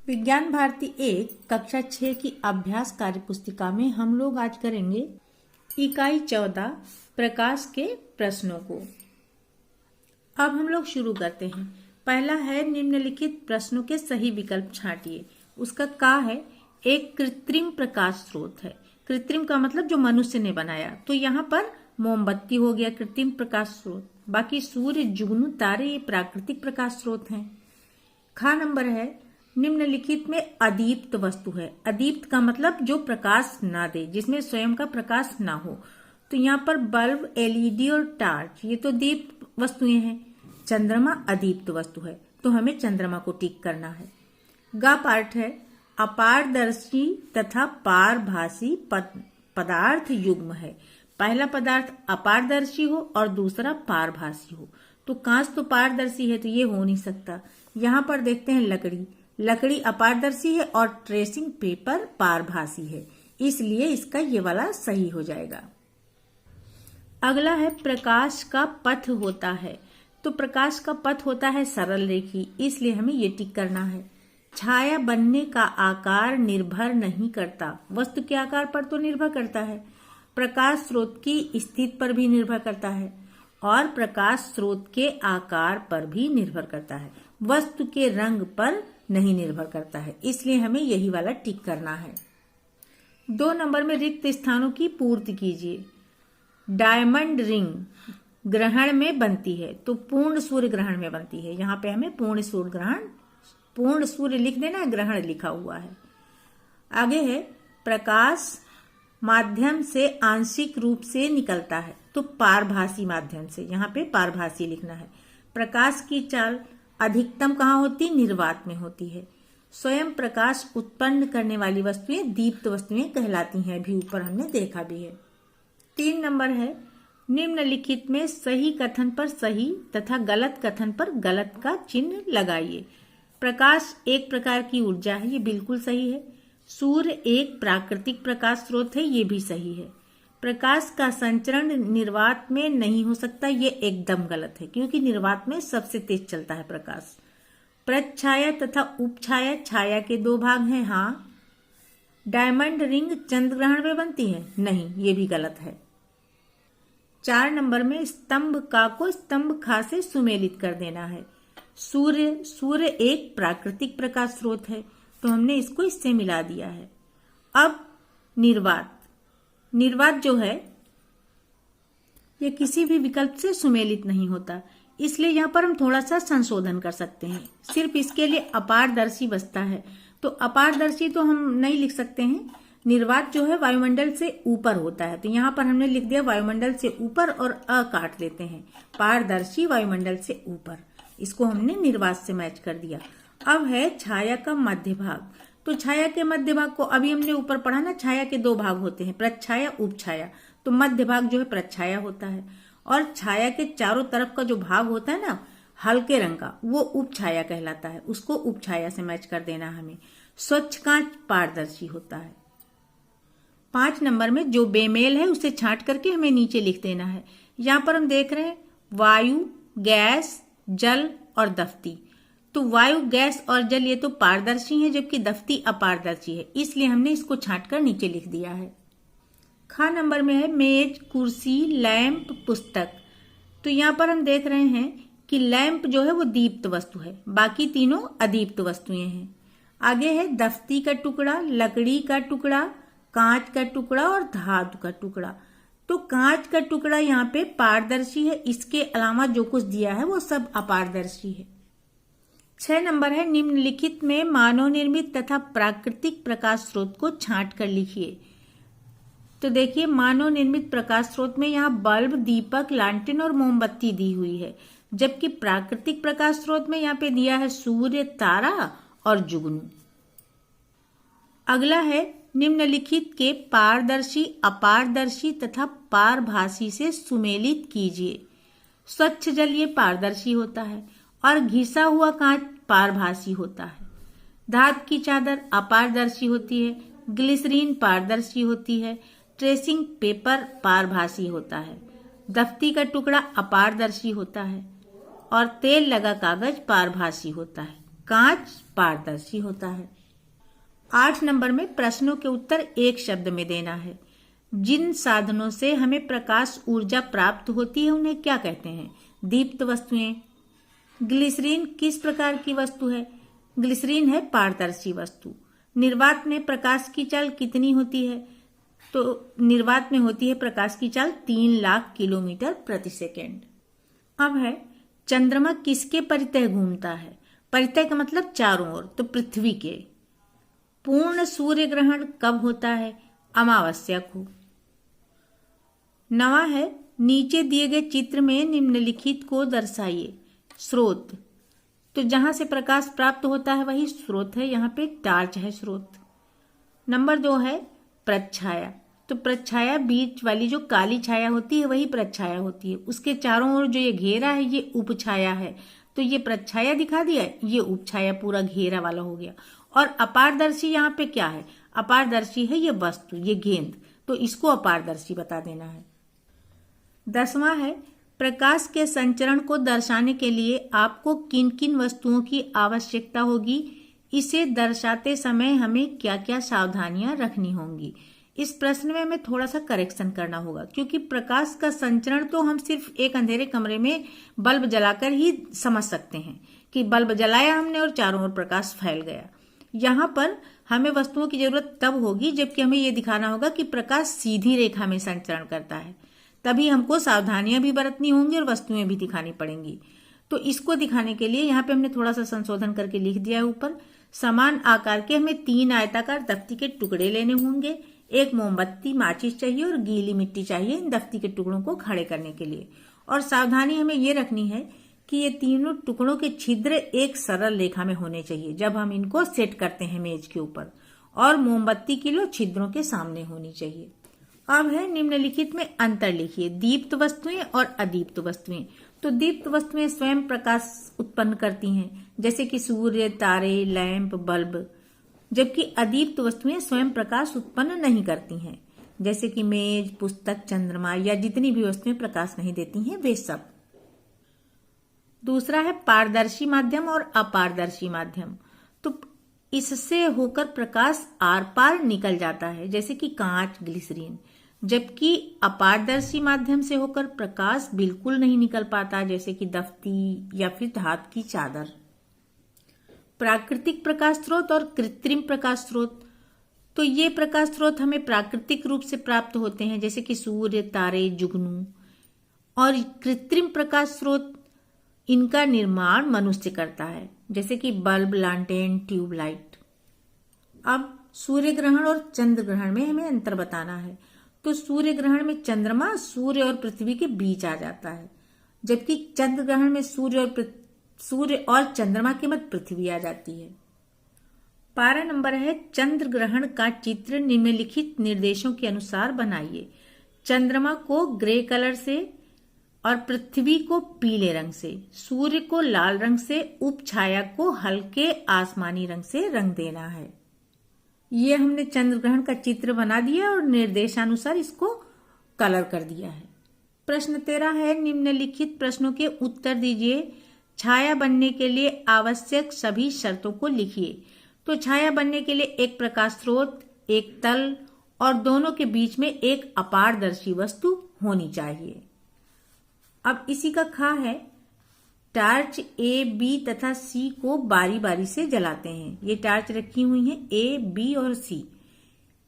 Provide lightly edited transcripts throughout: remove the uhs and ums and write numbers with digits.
विज्ञान भारती 1 कक्षा 6 की अभ्यास कार्य पुस्तिका में हम लोग आज करेंगे इकाई 14 प्रकाश के प्रश्नों को। अब हम लोग शुरू करते हैं। पहला है निम्नलिखित प्रश्नों के सही विकल्प छांटिए। उसका का है एक कृत्रिम प्रकाश स्रोत है। कृत्रिम का मतलब जो मनुष्य ने बनाया, तो यहाँ पर मोमबत्ती हो गया कृत्रिम प्रकाश स्रोत। बाकी सूर्य, जुगनू, तारे ये प्राकृतिक प्रकाश स्रोत हैं। खा नंबर है निम्नलिखित में अदीप्त वस्तु है। अदीप्त का मतलब जो प्रकाश ना दे, जिसमें स्वयं का प्रकाश ना हो। तो यहाँ पर बल्ब, एलईडी और टार्च ये तो दीप्त वस्तुएं हैं। चंद्रमा अदीप्त वस्तु है, तो हमें चंद्रमा को टिक करना है। गा पार्ट है अपारदर्शी तथा पारभासी पदार्थ युग्म है। पहला पदार्थ अपारदर्शी हो और दूसरा पारभासी हो। तो कांच तो पारदर्शी है, तो ये हो नहीं सकता। यहाँ पर देखते हैं लकड़ी, लकड़ी अपारदर्शी है और ट्रेसिंग पेपर पारभासी है, इसलिए इसका ये वाला सही हो जाएगा। अगला है प्रकाश का पथ होता है। तो प्रकाश का पथ होता है सरल रेखी, इसलिए हमें ये टिक करना है। छाया बनने का आकार निर्भर नहीं करता। वस्तु के आकार पर तो निर्भर करता है, प्रकाश स्रोत की स्थिति पर भी निर्भर करता है और प्रकाश स्रोत के आकार पर भी निर्भर करता है। वस्तु के रंग पर नहीं निर्भर करता है, इसलिए हमें यही वाला टिक करना है। 2 नंबर में रिक्त स्थानों की पूर्ति कीजिए। डायमंड रिंग ग्रहण में बनती है, तो पूर्ण सूर्य ग्रहण में बनती है। यहाँ पे हमें पूर्ण सूर्य ग्रहण, पूर्ण सूर्य लिख देना, ग्रहण लिखा हुआ है। आगे है प्रकाश माध्यम से आंशिक रूप से निकलता है, तो पारभासी माध्यम से, यहाँ पे पारभासी लिखना है। प्रकाश की चाल अधिकतम कहाँ होती? निर्वात में होती है। स्वयं प्रकाश उत्पन्न करने वाली वस्तुएं दीप्त वस्तुएं कहलाती हैं, भी ऊपर हमने देखा भी है। 3 नंबर है निम्नलिखित में सही कथन पर सही तथा गलत कथन पर गलत का चिन्ह लगाइए। प्रकाश एक प्रकार की ऊर्जा है, ये बिल्कुल सही है। सूर्य एक प्राकृतिक प्रकाश स्रोत है, ये भी सही है। प्रकाश का संचरण निर्वात में नहीं हो सकता, ये एकदम गलत है, क्योंकि निर्वात में सबसे तेज चलता है प्रकाश। प्रच्छाया तथा उपछाया छाया के 2 भाग हैं, हाँ। डायमंड रिंग चंद्र ग्रहण में बनती है, नहीं, ये भी गलत है। 4 नंबर में स्तंभ का को स्तंभ खा से सुमेलित कर देना है। सूर्य एक प्राकृतिक प्रकाश स्रोत है, तो हमने इसको इससे मिला दिया है। अब निर्वात जो है ये किसी भी विकल्प से सुमेलित नहीं होता, इसलिए यहाँ पर हम थोड़ा सा संशोधन कर सकते हैं। सिर्फ इसके लिए अपारदर्शी बचता है, तो अपारदर्शी तो हम नहीं लिख सकते हैं। निर्वात जो है वायुमंडल से ऊपर होता है, तो यहाँ पर हमने लिख दिया वायुमंडल से ऊपर और अ काट लेते हैं। पारदर्शी वायुमंडल से ऊपर, इसको हमने निर्वात से मैच कर दिया। अब है छाया का मध्य भाग। तो छाया के मध्य भाग को अभी हमने ऊपर पढ़ा ना, छाया के 2 भाग होते हैं, प्रच्छाया उपछाया। तो मध्य भाग जो है प्रच्छाया होता है, और छाया के चारों तरफ का जो भाग होता है ना हल्के रंग का, वो उपछाया कहलाता है, उसको उपछाया से मैच कर देना हमें। स्वच्छ कांच पारदर्शी होता है। 5 नंबर में जो बेमेल है उसे छांट करके हमें नीचे लिख देना है। यहाँ पर हम देख रहे हैं वायु, गैस, जल और दफ्ती। तो वायु, गैस और जल ये तो पारदर्शी है, जबकि दफ्ती अपारदर्शी है, इसलिए हमने इसको छांटकर नीचे लिख दिया है। खा नंबर में है मेज, कुर्सी, लैंप, पुस्तक। तो यहाँ पर हम देख रहे हैं कि लैंप जो है वो दीप्त वस्तु है, बाकी तीनों अदीप्त वस्तुएं हैं। आगे है दफ्ती का टुकड़ा, लकड़ी का टुकड़ा, कांच का टुकड़ा और धातु का टुकड़ा। तो कांच का टुकड़ा यहाँ पे पारदर्शी है, इसके अलावा जो कुछ दिया है वो सब अपारदर्शी है। 6 नंबर है निम्नलिखित में मानव निर्मित तथा प्राकृतिक प्रकाश स्रोत को छांट कर लिखिए। तो देखिए मानव निर्मित प्रकाश स्रोत में यहाँ बल्ब, दीपक, लालटेन और मोमबत्ती दी हुई है, जबकि प्राकृतिक प्रकाश स्रोत में यहाँ पे दिया है सूर्य, तारा और जुगनू। अगला है निम्नलिखित के पारदर्शी, अपारदर्शी तथा पारभासी से सुमेलित कीजिए। स्वच्छ जल ये पारदर्शी होता है और घिसा हुआ कांच पारभासी होता है। धातु की चादर अपारदर्शी होती है, ग्लिसरीन पारदर्शी होती है, ट्रेसिंग पेपर पारभासी होता है, दफ्ती का टुकड़ा अपारदर्शी होता है और तेल लगा कागज पारभासी होता है। कांच पारदर्शी होता है। 8 नंबर में प्रश्नों के उत्तर एक शब्द में देना है। जिन साधनों से हमें प्रकाश ऊर्जा प्राप्त होती है उन्हें क्या कहते हैं? दीप्त वस्तुएं। ग्लिसरीन किस प्रकार की वस्तु है? ग्लिसरीन है पारदर्शी वस्तु। निर्वात में प्रकाश की चाल कितनी होती है? तो निर्वात में होती है प्रकाश की चाल 3 लाख किलोमीटर प्रति सेकेंड। अब है चंद्रमा किसके परितः घूमता है? परितः का मतलब चारों ओर, तो पृथ्वी के। पूर्ण सूर्य ग्रहण कब होता है? अमावस्या को। 9वां है नीचे दिए गए चित्र में निम्नलिखित को दर्शाइए। स्रोत, तो जहां से प्रकाश प्राप्त होता है वही स्रोत है, यहाँ पे टार्च है स्रोत। नंबर 2 है प्रच्छाया, तो प्रच्छाया बीच वाली जो काली छाया होती है वही प्रच्छाया होती है। उसके चारों ओर जो ये घेरा है ये उपछाया है, तो ये प्रच्छाया दिखा दिया, ये उपछाया पूरा घेरा वाला हो गया। और अपारदर्शी यहाँ पे क्या है? अपारदर्शी है ये वस्तु, ये गेंद, तो इसको अपारदर्शी बता देना है। 10वां है प्रकाश के संचरण को दर्शाने के लिए आपको किन किन वस्तुओं की आवश्यकता होगी? इसे दर्शाते समय हमें क्या क्या सावधानियां रखनी होंगी? इस प्रश्न में हमें थोड़ा सा करेक्शन करना होगा, क्योंकि प्रकाश का संचरण तो हम सिर्फ एक अंधेरे कमरे में बल्ब जलाकर ही समझ सकते हैं कि बल्ब जलाया हमने और चारों ओर प्रकाश फैल गया। यहाँ पर हमें वस्तुओं की जरूरत तब होगी जबकि हमें ये दिखाना होगा कि प्रकाश सीधी रेखा में संचरण करता है, तभी हमको सावधानियां भी बरतनी होंगी और वस्तुएं भी दिखानी पड़ेंगी। तो इसको दिखाने के लिए यहाँ पे हमने थोड़ा सा संशोधन करके लिख दिया है ऊपर। समान आकार के हमें 3 आयताकार दफ्ती के टुकड़े लेने होंगे। एक मोमबत्ती, माचिस चाहिए और गीली मिट्टी चाहिए इन दफ्ती के टुकड़ों को खड़े करने के लिए। और सावधानी हमें ये रखनी है कि ये तीनों टुकड़ों के छिद्र एक सरल रेखा में होने चाहिए जब हम इनको सेट करते हैं मेज के ऊपर, और मोमबत्ती की लो छिद्रों के सामने होनी चाहिए। अब है निम्नलिखित में अंतर लिखिए। दीप्त वस्तुएं और अदीप्त वस्तुएं। तो दीप्त वस्तुएं स्वयं प्रकाश उत्पन्न करती हैं, जैसे कि सूर्य, तारे, लैंप, बल्ब, जबकि अदीप्त वस्तुएं स्वयं प्रकाश उत्पन्न नहीं करती हैं, जैसे कि मेज, पुस्तक, चंद्रमा या जितनी भी वस्तुएं प्रकाश नहीं देती हैं वे सब। दूसरा है पारदर्शी माध्यम और अपारदर्शी माध्यम। तो इससे होकर प्रकाश आर पार निकल जाता है, जैसे कि कांच, ग्लिसरीन, जबकि अपारदर्शी माध्यम से होकर प्रकाश बिल्कुल नहीं निकल पाता, जैसे कि दफ्ती या फिर धातु की चादर। प्राकृतिक प्रकाश स्रोत और कृत्रिम प्रकाश स्रोत। तो ये प्रकाश स्रोत हमें प्राकृतिक रूप से प्राप्त होते हैं, जैसे कि सूर्य, तारे, जुगनू। और कृत्रिम प्रकाश स्रोत, इनका निर्माण मनुष्य करता है, जैसे कि बल्ब, लालटेन, ट्यूबलाइट। अब सूर्य ग्रहण और चंद्र ग्रहण में हमें अंतर बताना है। तो सूर्य ग्रहण में चंद्रमा सूर्य और पृथ्वी के बीच आ जाता है, जबकि चंद्र ग्रहण में सूर्य और चंद्रमा के मध्य पृथ्वी आ जाती है। 12 नंबर है चंद्र ग्रहण का चित्र निम्नलिखित निर्देशों के अनुसार बनाइए। चंद्रमा को ग्रे कलर से और पृथ्वी को पीले रंग से, सूर्य को लाल रंग से, उपछाया को हल्के आसमानी रंग से रंग देना है। ये हमने चंद्र ग्रहण का चित्र बना दिया और निर्देशानुसार इसको कलर कर दिया है। प्रश्न 13 है निम्नलिखित प्रश्नों के उत्तर दीजिए। छाया बनने के लिए आवश्यक सभी शर्तों को लिखिए। तो छाया बनने के लिए एक प्रकाश स्रोत, एक तल और दोनों के बीच में एक अपारदर्शी वस्तु होनी चाहिए। अब इसी का खा है, टार्च ए, बी तथा सी को बारी बारी से जलाते हैं। ये टार्च रखी हुई हैं ए, बी और सी।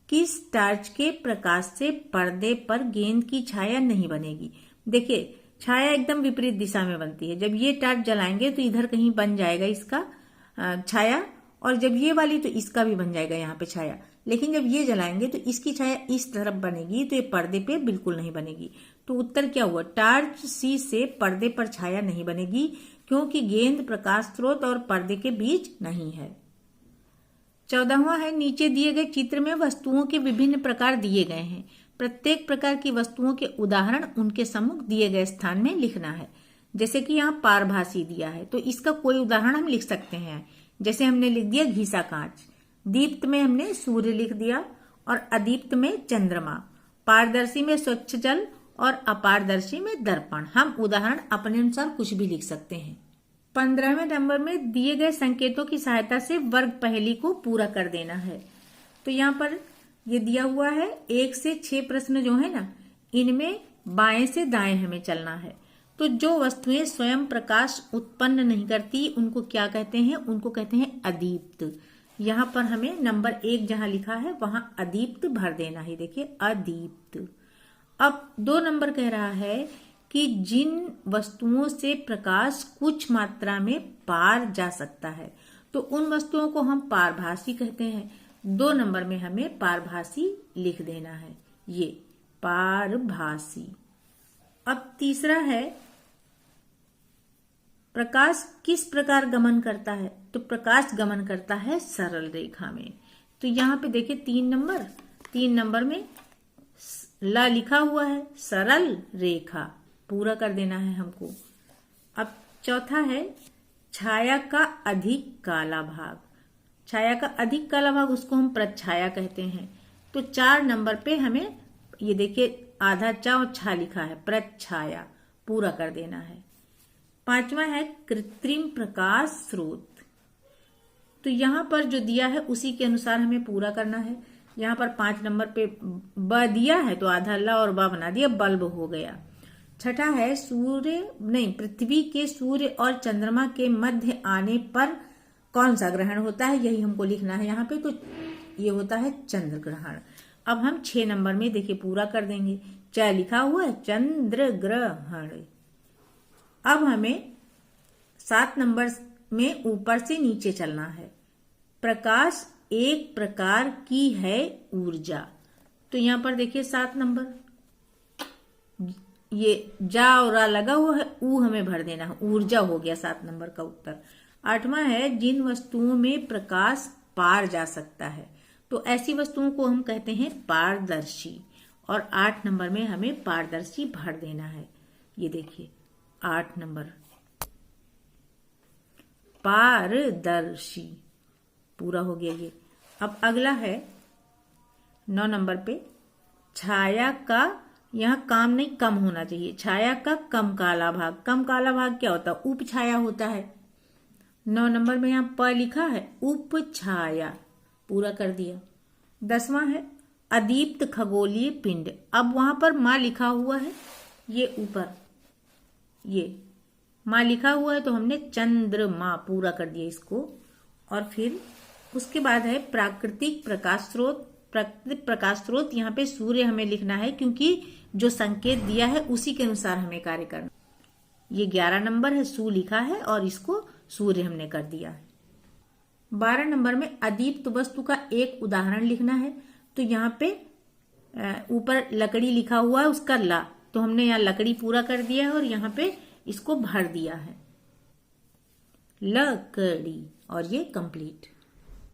किस टार्च के प्रकाश से पर्दे पर गेंद की छाया नहीं बनेगी? देखिए, छाया एकदम विपरीत दिशा में बनती है। जब ये टार्च जलाएंगे तो इधर कहीं बन जाएगा इसका छाया, और जब ये वाली तो इसका भी बन जाएगा यहाँ पे छाया। लेकिन जब ये जलाएंगे तो इसकी छाया इस तरफ बनेगी, तो ये पर्दे पे बिल्कुल नहीं बनेगी। तो उत्तर क्या हुआ? टार्च सी से पर्दे पर छाया नहीं बनेगी, क्योंकि गेंद प्रकाश स्रोत और पर्दे के बीच नहीं है। 14वां है नीचे दिए गए चित्र में वस्तुओं के विभिन्न प्रकार दिए गए हैं। प्रत्येक प्रकार की वस्तुओं के उदाहरण उनके सम्मुख दिए गए स्थान में लिखना है। जैसे कि यहाँ पारभासी दिया है, तो इसका कोई उदाहरण हम लिख सकते हैं। जैसे हमने लिख दिया घिसा कांच, दीप्त में हमने सूर्य लिख दिया और अदीप्त में चंद्रमा, पारदर्शी में स्वच्छ जल और अपारदर्शी में दर्पण। हम उदाहरण अपने अनुसार कुछ भी लिख सकते हैं। 15वें नंबर में दिए गए संकेतों की सहायता से वर्ग पहेली को पूरा कर देना है। तो यहाँ पर ये दिया हुआ है 1 से 6 प्रश्न जो है ना, इनमें बाएं से दाएं हमें चलना है। तो जो वस्तुएं स्वयं प्रकाश उत्पन्न नहीं करती उनको क्या कहते हैं? उनको कहते हैं अदीप्त। यहाँ पर हमें नंबर 1 जहां लिखा है वहां अदीप्त भर देना है। देखिए अदीप्त। अब 2 नंबर कह रहा है कि जिन वस्तुओं से प्रकाश कुछ मात्रा में पार जा सकता है, तो उन वस्तुओं को हम पारभासी कहते हैं। 2 नंबर में हमें पारभासी लिख देना है, ये पारभासी। अब तीसरा है प्रकाश किस प्रकार गमन करता है? तो प्रकाश गमन करता है सरल रेखा में। तो यहाँ पे देखिए 3 नंबर में ला लिखा हुआ है, सरल रेखा पूरा कर देना है हमको। अब चौथा है छाया का अधिक काला भाग। छाया का अधिक काला भाग उसको हम प्रच्छाया कहते हैं। तो 4 नंबर पे हमें ये देखिए आधा चा और छा लिखा है, प्रच्छाया पूरा कर देना है। 5वां है कृत्रिम प्रकाश स्रोत। तो यहां पर जो दिया है उसी के अनुसार हमें पूरा करना है। यहाँ पर 5 नंबर पे ब दिया है तो आधा ला और बा बना दिया, बल्ब हो गया। छठा है पृथ्वी के सूर्य और चंद्रमा के मध्य आने पर कौन सा ग्रहण होता है? यही हमको लिखना है यहाँ पे। तो ये होता है चंद्र ग्रहण। अब हम 6 नंबर में देखिए पूरा कर देंगे, च लिखा हुआ है चंद्र ग्रहण। अब हमें 7 नंबर में ऊपर से नीचे चलना है। प्रकाश एक प्रकार की है ऊर्जा। तो यहां पर देखिए 7 नंबर, ये जा और रा लगा हुआ है, ऊ हमें भर देना है, ऊर्जा हो गया 7 नंबर का उत्तर। 8वां है जिन वस्तुओं में प्रकाश पार जा सकता है। तो ऐसी वस्तुओं को हम कहते हैं पारदर्शी। और 8 नंबर में हमें पारदर्शी भर देना है। ये देखिए 8 नंबर पारदर्शी पूरा हो गया ये। अब अगला है 9 नंबर पे छाया का, यहाँ काम नहीं कम होना चाहिए, छाया का कम काला भाग। कम काला भाग क्या होता है? उप छाया होता है। 9 नंबर में यहाँ प लिखा है, उप छाया पूरा कर दिया। 10वां है अदीप्त खगोलीय पिंड। अब वहां पर मां लिखा हुआ है, ये ऊपर ये मां लिखा हुआ है तो हमने चंद्रमा पूरा कर दिया इसको। और फिर उसके बाद है प्राकृतिक प्रकाश स्रोत। प्राकृतिक प्रकाश स्रोत यहाँ पे सूर्य हमें लिखना है, क्योंकि जो संकेत दिया है उसी के अनुसार हमें कार्य करना। ये 11 नंबर है, सू लिखा है और इसको सूर्य हमने कर दिया है। 12 नंबर में अदीप्त वस्तु का एक उदाहरण लिखना है। तो यहाँ पे ऊपर लकड़ी लिखा हुआ है, उसका ला, तो हमने यहाँ लकड़ी पूरा कर दिया है और यहाँ पे इसको भर दिया है लकड़ी, और ये कंप्लीट।